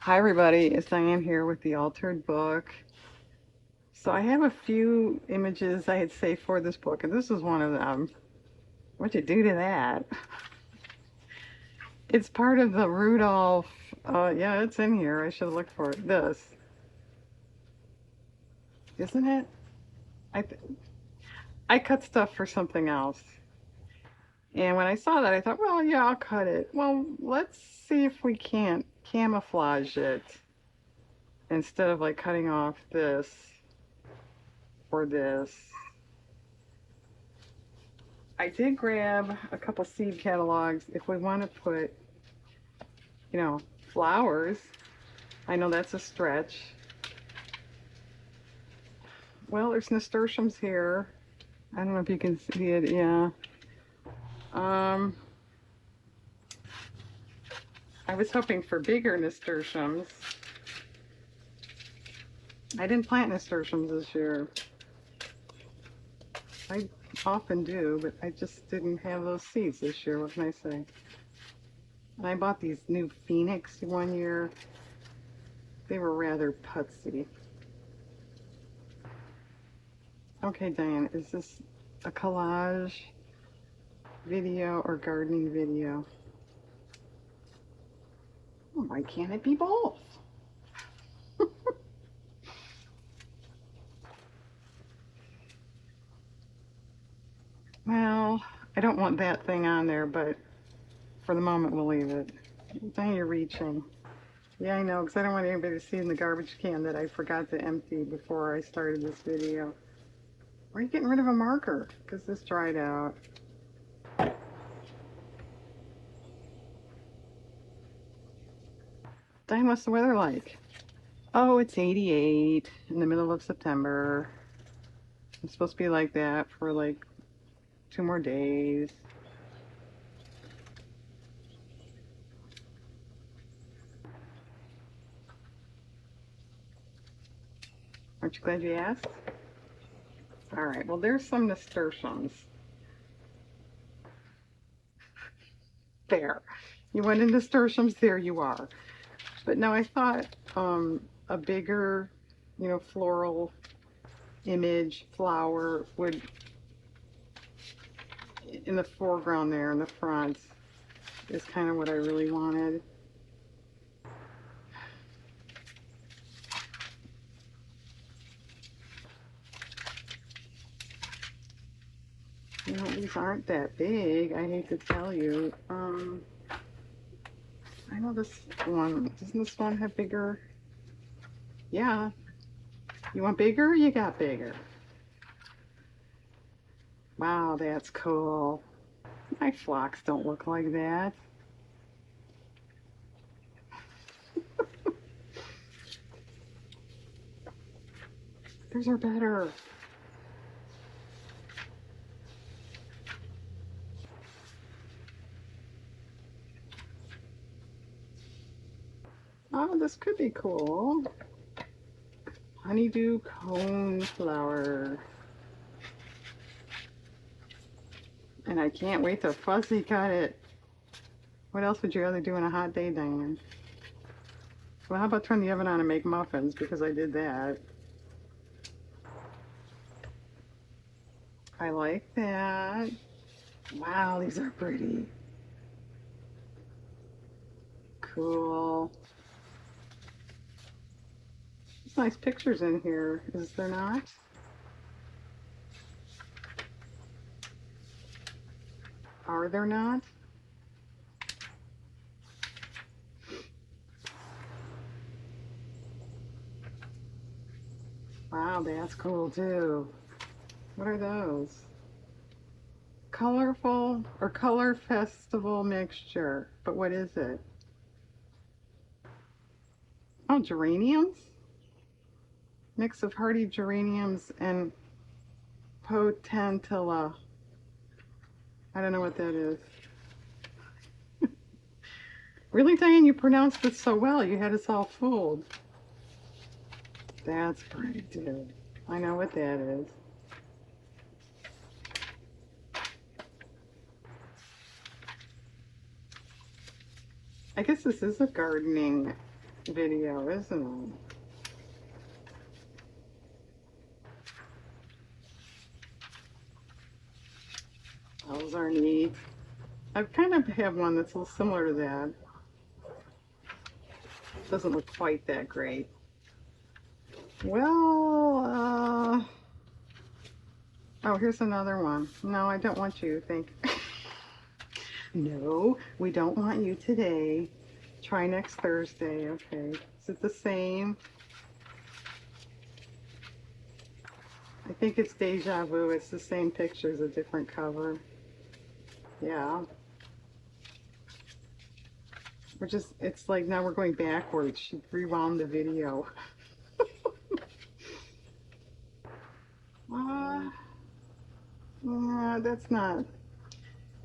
Hi everybody, it's Diane here with the Altered Book. So I have a few images I had saved for this book, and this is one of them. What'd you do to that? It's part of the Rudolph, yeah, it's in here. I should have looked for it. This, isn't it? I, th I cut stuff for something else. And when I saw that, I thought, well, yeah, I'll cut it. Well, let's see if we can't camouflage it instead of like cutting off this or this. I did grab a couple seed catalogs if we want to put, you know, flowers. I know that's a stretch. Well, there's nasturtiums here. I don't know if you can see it. Yeah. Um, I was hoping for bigger nasturtiums. I didn't plant nasturtiums this year. I often do, but I just didn't have those seeds this year. What can I say? And I bought these new Phoenix one year. They were rather putsy. Okay, Diane, is this a collage video or gardening video? Why can't it be both? Well, I don't want that thing on there, but for the moment we'll leave it. Now you're reaching. Yeah, I know, because I don't want anybody to see in the garbage can that I forgot to empty before I started this video. Why are you getting rid of a marker? Because this dried out. Diane, what's the weather like? Oh, it's 88 in the middle of September. It's supposed to be like that for like 2 more days. Aren't you glad you asked? All right, well, there's some nasturtiums. There. You went into nasturtiums, there you are. But no, I thought a bigger, floral image, flower would, in the foreground there, in the front, is kind of what I really wanted. These aren't that big, I hate to tell you. I know this one, doesn't this one have bigger? Yeah. You want bigger? You got bigger. Wow, that's cool. My phlox don't look like that. Theirs are better. Oh, this could be cool. Honeydew cone flower. And I can't wait to fussy cut it. What else would you rather do on a hot day, Diane? Well, how about turn the oven on and make muffins, because I did that. I like that. Wow, these are pretty. Cool. There's nice pictures in here, is there not? Are there not? Wow, that's cool too. What are those? Colorful or color festival mixture. But what is it? Oh, geraniums? Mix of hardy geraniums and potentilla. I don't know what that is. Really, Diane, you pronounced it so well. You had us all fooled. That's pretty, too. I know what that is. I guess this is a gardening video, isn't it? Those are neat. I kind of have one that's a little similar to that. Doesn't look quite that great. Well, oh, here's another one. No, I don't want you, thank No, we don't want you today. Try next Thursday, okay. Is it the same? I think it's Deja Vu. It's the same pictures, a different cover. Yeah. It's like now we're going backwards. She rewound the video. Uh, yeah, that's not.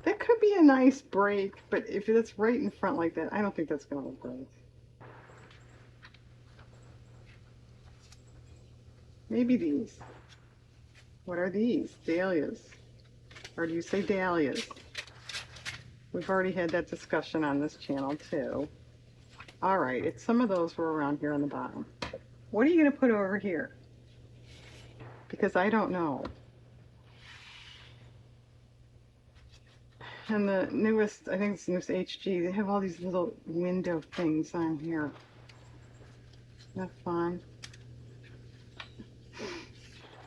That could be a nice break, but if it's right in front like that, I don't think that's going to look right. Maybe these. What are these? Dahlias. Or do you say dahlias? We've already had that discussion on this channel too. All right, it's some of those were around here on the bottom. What are you going to put over here? Because I don't know. And the newest, I think it's the newest HG, they have all these little window things on here. Isn't that fun?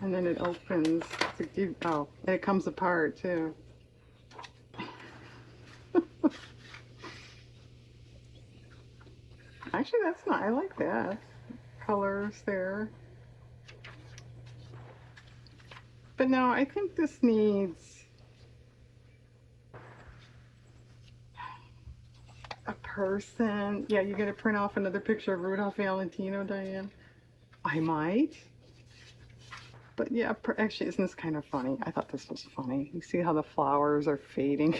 And then it opens to give, oh, and it comes apart too. Actually, that's not, I like that. Colors there. But no, I think this needs a person. Yeah, you gotta print off another picture of Rudolph Valentino, Diane. I might. But yeah, actually, isn't this kind of funny? I thought this was funny. You see how the flowers are fading?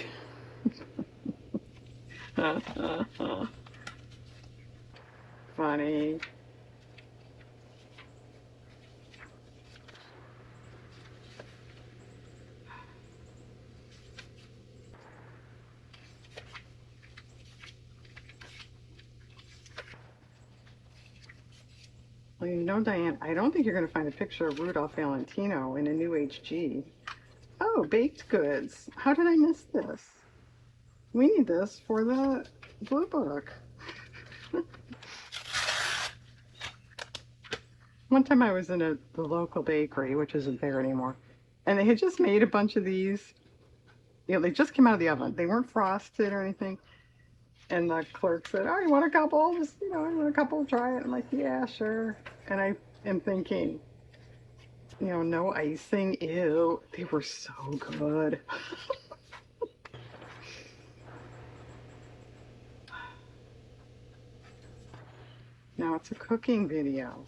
Funny. Well, you know, Diane, I don't think you're going to find a picture of Rudolph Valentino in a new HG. Oh, baked goods. How did I miss this? We need this for the Blue Book. One time I was in the local bakery, which isn't there anymore, and they had just made a bunch of these. You know, they just came out of the oven. They weren't frosted or anything. And the clerk said, "Oh, you want a couple? Just, you know, you want a couple? Try it." I'm like, "Yeah, sure." And I am thinking, you know, no icing. Ew, they were so good. Now it's a cooking video.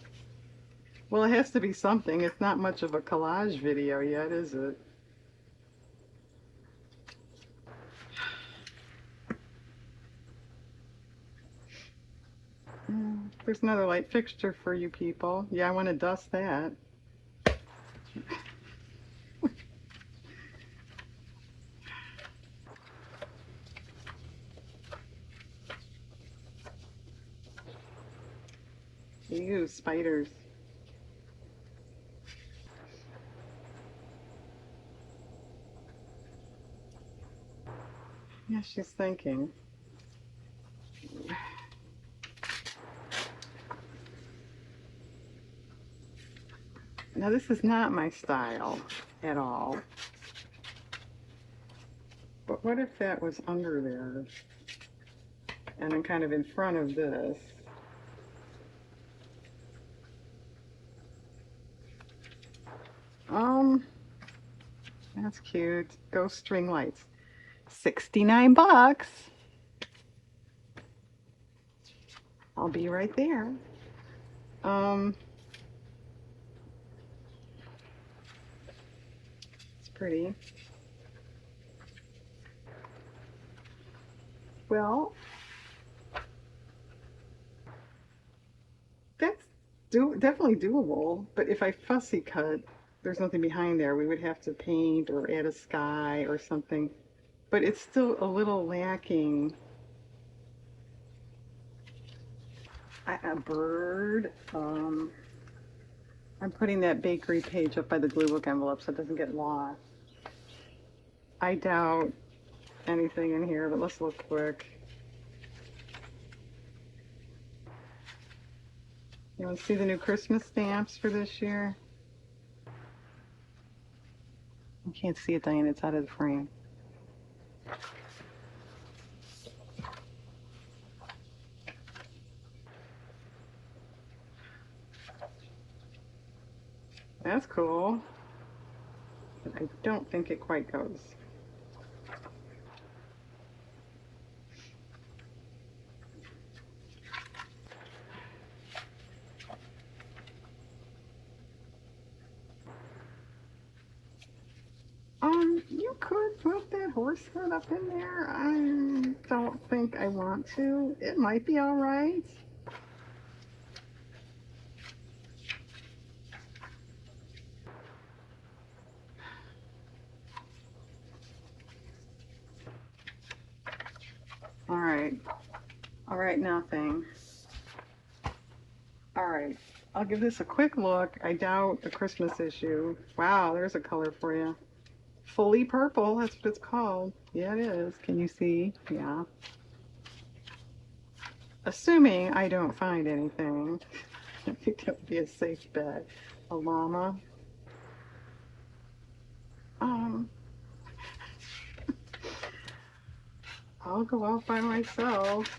Well, it has to be something. It's not much of a collage video yet, is it? There's another light fixture for you people. Yeah, I want to dust that. Ew, spiders. Yeah, she's thinking. Now, this is not my style at all. But what if that was under there? And then kind of in front of this? That's cute. Ghost string lights. 69 bucks. I'll be right there. It's pretty. Well, that's definitely doable, but if I fussy cut, there's nothing behind there. We would have to paint or add a sky or something, but it's still a little lacking. A bird. I'm putting that bakery page up by the glue book envelope so it doesn't get lost. I doubt anything in here, but let's look quick. You want to see the new Christmas stamps for this year? You can't see it, Diane. It's out of the frame. That's cool. But I don't think it quite goes. You could put that horse head up in there. I don't think I want to. It might be all right. All right. All right, nothing. All right. I'll give this a quick look. I doubt a Christmas issue. Wow, there's a color for you. Fully purple, that's what it's called. Yeah, it is. Can you see? Yeah. Assuming I don't find anything. I think that would be a safe bet. A llama. Um, I'll go off by myself.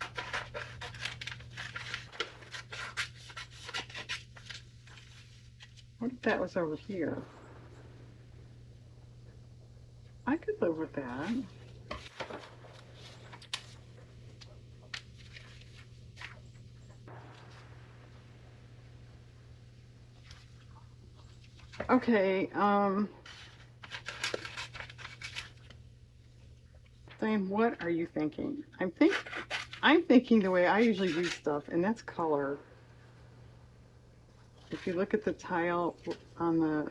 What if that was over here? I could live with that. Okay, Diane, what are you thinking? I'm thinking the way I usually do stuff, and that's color. If you look at the tile on the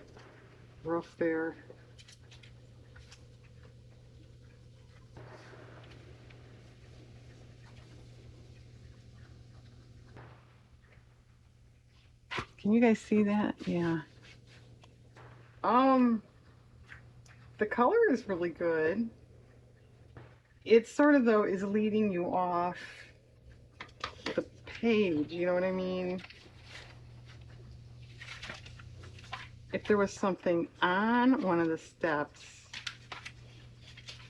roof there, can you guys see that? Yeah. Um, the color is really good. It sort of though is leading you off the page, you know what I mean? If there was something on one of the steps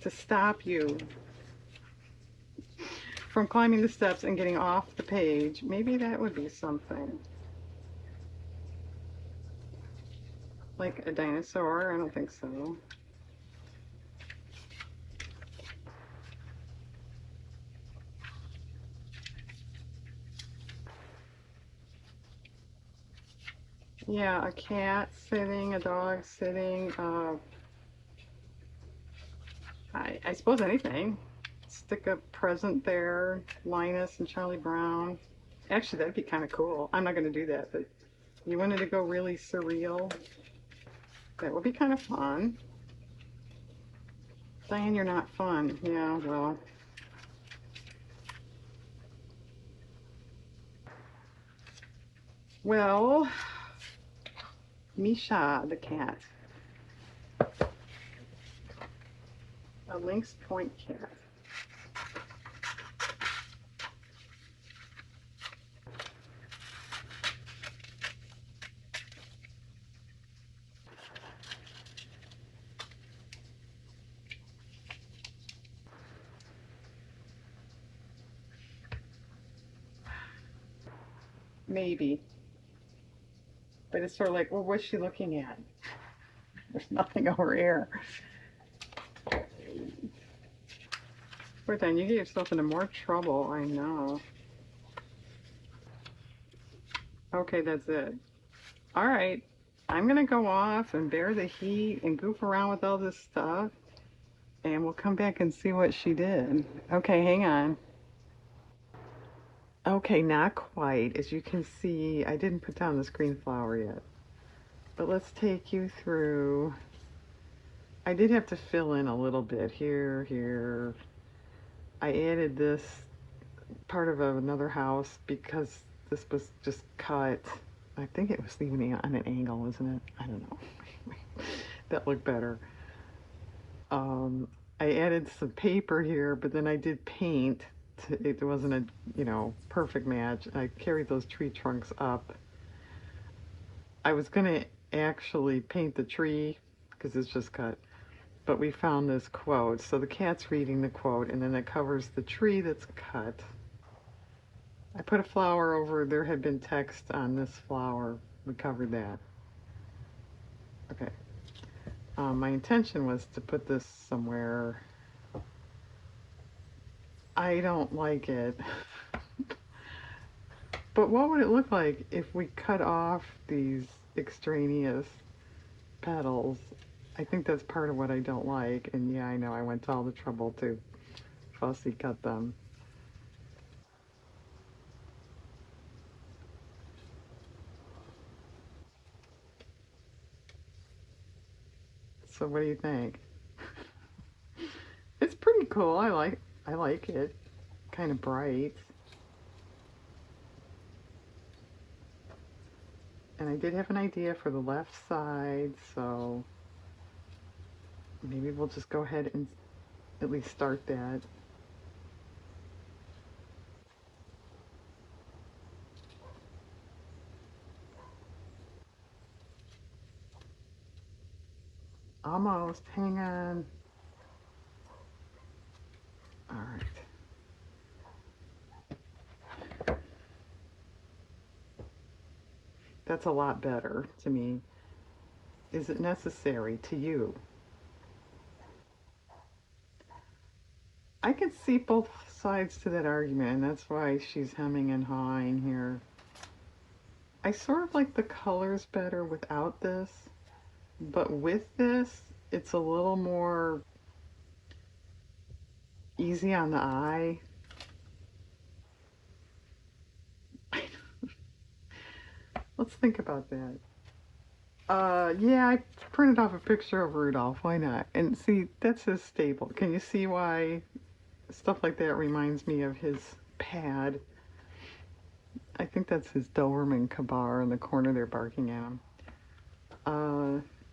to stop you from climbing the steps and getting off the page, maybe that would be something. Like a dinosaur? I don't think so. Yeah, a cat sitting, a dog sitting, I suppose anything. Stick a present there, Linus and Charlie Brown. Actually, that'd be kind of cool. I'm not going to do that, but you wanted to go really surreal? That would be kind of fun. Diane, you're not fun. Yeah, well. Well, Misha the cat. A lynx point cat. Maybe. But it's sort of like, well, what's she looking at? There's nothing over here. Poor thing, you get yourself into more trouble, I know. Okay, that's it. All right, I'm gonna go off and bear the heat and goof around with all this stuff, and we'll come back and see what she did. Okay, hang on. Okay, not quite. As you can see, I didn't put down the screen flower yet. But let's take you through. I did have to fill in a little bit here, here. I added this part of another house because this was just cut. I think it was even on an angle, wasn't it? I don't know. That looked better. Um, I added some paper here, but then I did paint. It wasn't a, perfect match. I carried those tree trunks up. I was gonna actually paint the tree because it's just cut, but we found this quote. So the cat's reading the quote, and then it covers the tree that's cut. I put a flower over. There had been text on this flower. We covered that. Okay. My intention was to put this somewhere. I don't like it. But what would it look like if we cut off these extraneous petals? I think that's part of what I don't like. And yeah, I know I went to all the trouble to fussy cut them. So what do you think? It's pretty cool. I like it. Kind of bright. And I did have an idea for the left side, so maybe we'll just go ahead and at least start that. Almost. Hang on. All right. That's a lot better to me. Is it necessary to you? I can see both sides to that argument, and that's why she's hemming and hawing here. I sort of like the colors better without this, but with this, it's a little more easy on the eye. Let's think about that. Yeah, I printed off a picture of Rudolph. Why not? And see, that's his staple. Can you see why stuff like that reminds me of his pad? I think that's his Doberman Kabar in the corner there barking at him.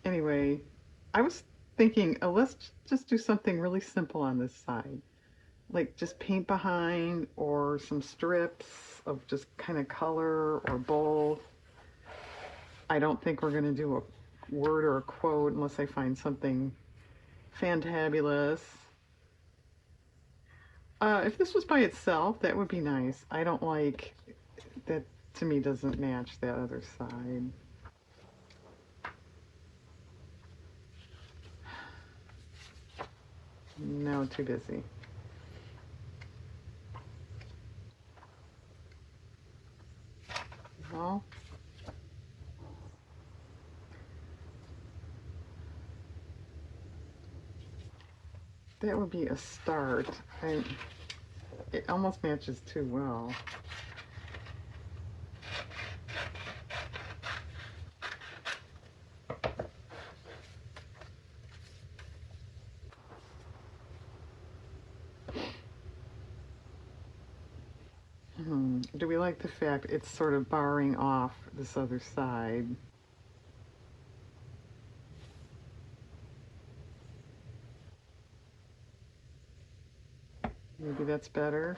Anyway, I was thinking, let's just do something really simple on this side. Like just paint behind or some strips of just kind of color or both. I don't think we're going to do a word or a quote unless I find something fantabulous. If this was by itself, that would be nice. I don't like that, to me doesn't match that other side. No, too busy. Well, that would be a start. And it almost matches too well. Do we like the fact it's sort of barring off this other side? Maybe that's better.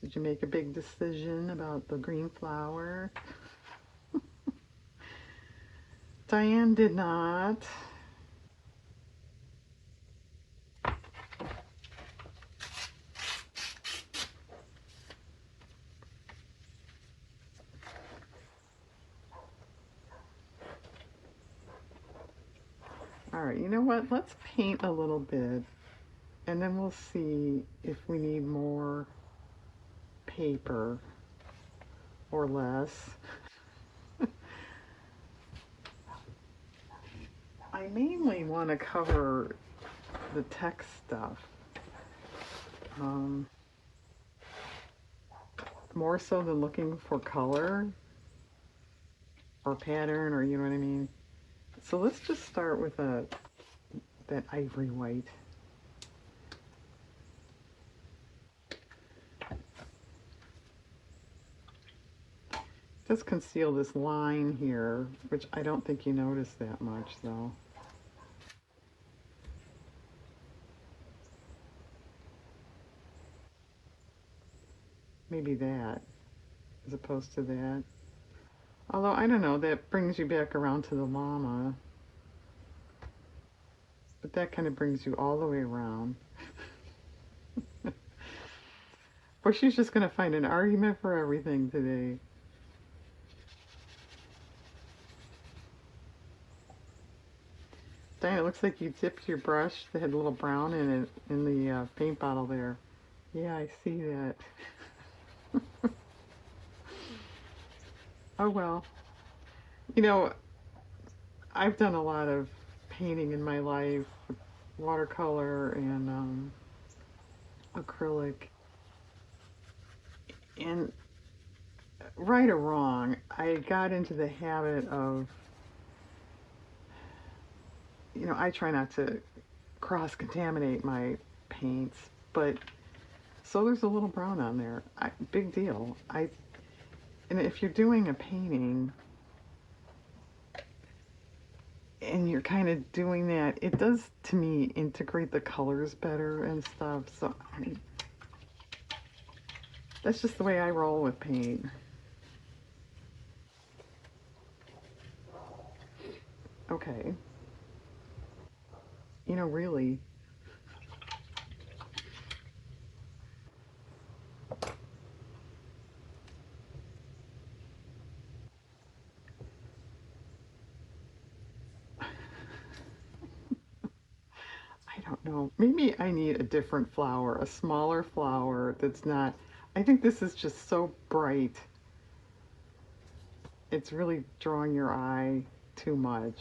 Did you make a big decision about the green flower? Diane did not. All right, you know what? Let's paint a little bit, and then we'll see if we need more paper or less. I mainly want to cover the text stuff. More so than looking for color or pattern, or you know what I mean. So let's just start with that ivory white. does conceal this line here, which I don't think you notice that much though. Maybe that, as opposed to that. Although, I don't know, that brings you back around to the llama. But that kind of brings you all the way around. Or she's just going to find an argument for everything today. Diane, it looks like you dipped your brush that had a little brown in it in the paint bottle there. Yeah, I see that. Oh well. You know, I've done a lot of painting in my life, watercolor and acrylic. And right or wrong, I got into the habit of, I try not to cross-contaminate my paints, but so there's a little brown on there. Big deal. And if you're doing a painting and you're kind of doing that, it does to me integrate the colors better and stuff. So I mean, that's just the way I roll with paint. Okay. Really, I don't know. Maybe I need a different flower, a smaller flower that's not. I think this is just so bright. It's really drawing your eye too much.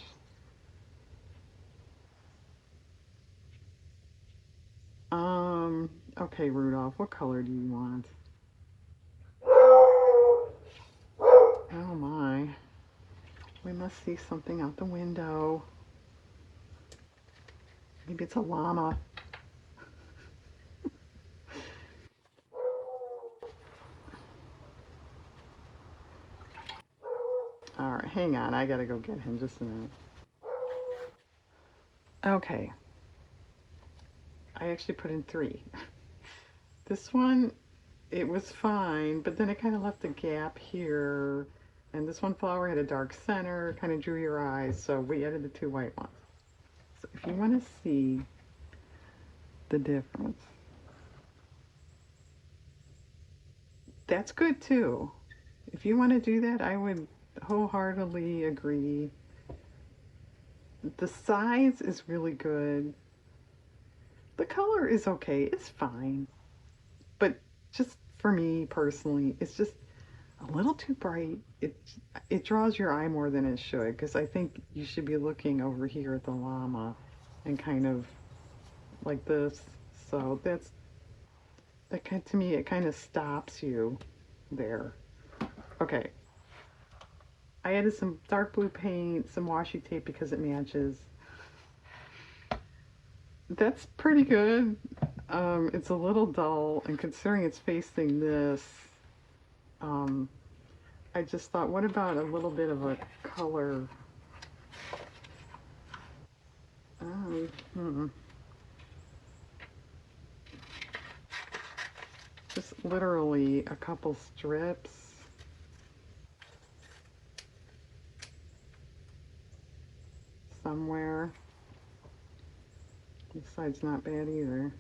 Um, okay, Rudolph, what color do you want? Oh my. We must see something out the window. Maybe it's a llama. All right, hang on. I gotta go get him just a minute. Okay, I actually put in three. This one, it was fine, but then it kind of left a gap here. And this one flower had a dark center, kind of drew your eyes, so we added the two white ones. So if you want to see the difference, that's good too. If you want to do that, I would wholeheartedly agree. The size is really good. The color is okay, it's fine. But just for me personally, it's just a little too bright. It draws your eye more than it should, because I think you should be looking over here at the llama and kind of like this. So that kind to me it kind of stops you there. Okay. I added some dark blue paint, some washi tape because it matches. That's pretty good. It's a little dull, and considering it's facing this, um, I just thought, what about a little bit of a color? Hmm. Just literally a couple strips. Somewhere. This side's not bad either.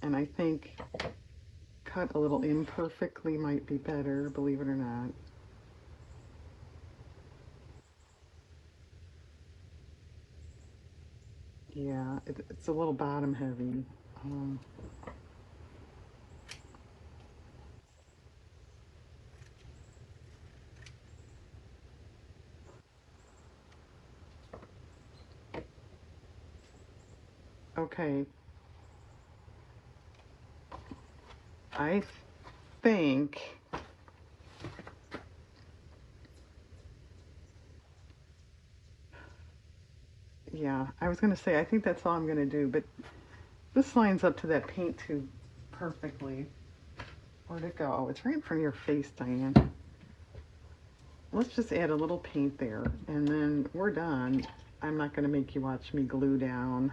And I think cut a little imperfectly might be better, believe it or not. Yeah, it's a little bottom heavy. Um, okay, I think, yeah, I was gonna say, I think that's all I'm gonna do, but this lines up to that paint tube perfectly. Where'd it go? Oh, it's right in front of your face, Diane. Let's just add a little paint there, and then we're done. I'm not going to make you watch me glue down.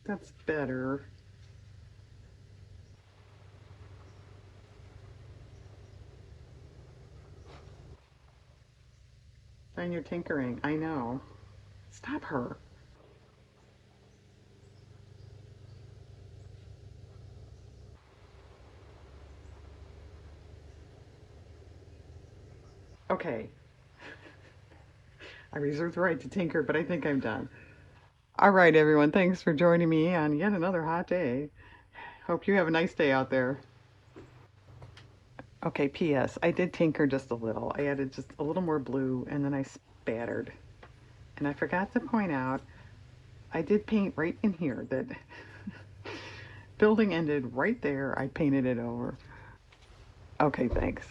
That's better. And you're tinkering. I know. Stop her. Okay. I reserve the right to tinker, but I think I'm done. All right, everyone. Thanks for joining me on yet another hot day. Hope you have a nice day out there. Okay, P.S. I did tinker just a little. I added just a little more blue and then I spattered. And I forgot to point out, I did paint right in here. That building ended right there. I painted it over. Okay, thanks.